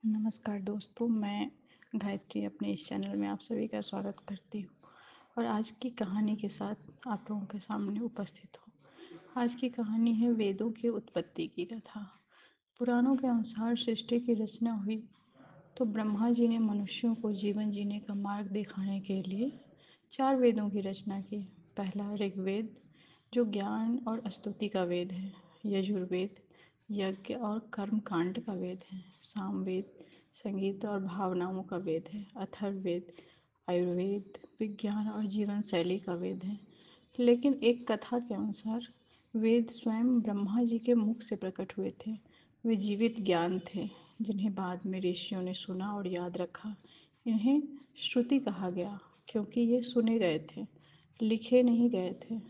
नमस्कार दोस्तों, मैं गायत्री अपने इस चैनल में आप सभी का स्वागत करती हूँ और आज की कहानी के साथ आप लोगों के सामने उपस्थित हूँ। आज की कहानी है वेदों की उत्पत्ति की कथा। पुराणों के अनुसार सृष्टि की रचना हुई तो ब्रह्मा जी ने मनुष्यों को जीवन जीने का मार्ग दिखाने के लिए 4 वेदों की रचना की। पहला ऋग्वेद, जो ज्ञान और स्तुति का वेद है। यजुर्वेद, यज्ञ और कर्म कांड का वेद है। सामवेद, संगीत और भावनाओं का वेद है। अथर्ववेद, आयुर्वेद, विज्ञान और जीवन शैली का वेद है। लेकिन एक कथा के अनुसार वेद स्वयं ब्रह्मा जी के मुख से प्रकट हुए थे। वे जीवित ज्ञान थे जिन्हें बाद में ऋषियों ने सुना और याद रखा। इन्हें श्रुति कहा गया क्योंकि ये सुने गए थे, लिखे नहीं गए थे।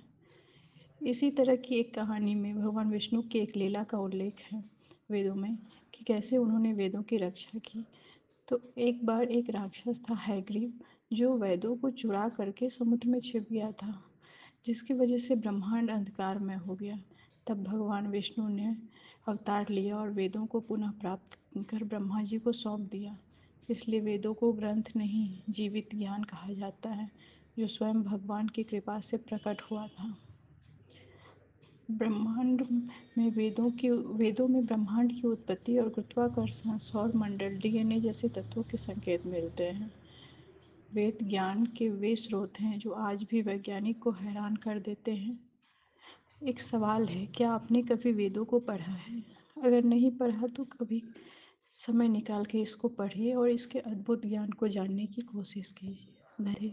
इसी तरह की एक कहानी में भगवान विष्णु की एक लीला का उल्लेख है वेदों में कि कैसे उन्होंने वेदों की रक्षा की। तो एक बार एक राक्षस था हैग्रीव, जो वेदों को चुरा करके समुद्र में छिप गया था, जिसकी वजह से ब्रह्मांड अंधकारमय हो गया। तब भगवान विष्णु ने अवतार लिया और वेदों को पुनः प्राप्त कर ब्रह्मा जी को सौंप दिया। इसलिए वेदों को ग्रंथ नहीं, जीवित ज्ञान कहा जाता है, जो स्वयं भगवान की कृपा से प्रकट हुआ था। ब्रह्मांड में वेदों में ब्रह्मांड की उत्पत्ति और गुरुत्वाकर्षण, सौर मंडल, डीएनए जैसे तत्वों के संकेत मिलते हैं। वेद ज्ञान के वे स्रोत हैं जो आज भी वैज्ञानिक को हैरान कर देते हैं। एक सवाल है, क्या आपने कभी वेदों को पढ़ा है? अगर नहीं पढ़ा तो कभी समय निकाल के इसको पढ़िए और इसके अद्भुत ज्ञान को जानने की कोशिश कीजिए। धन्यवाद।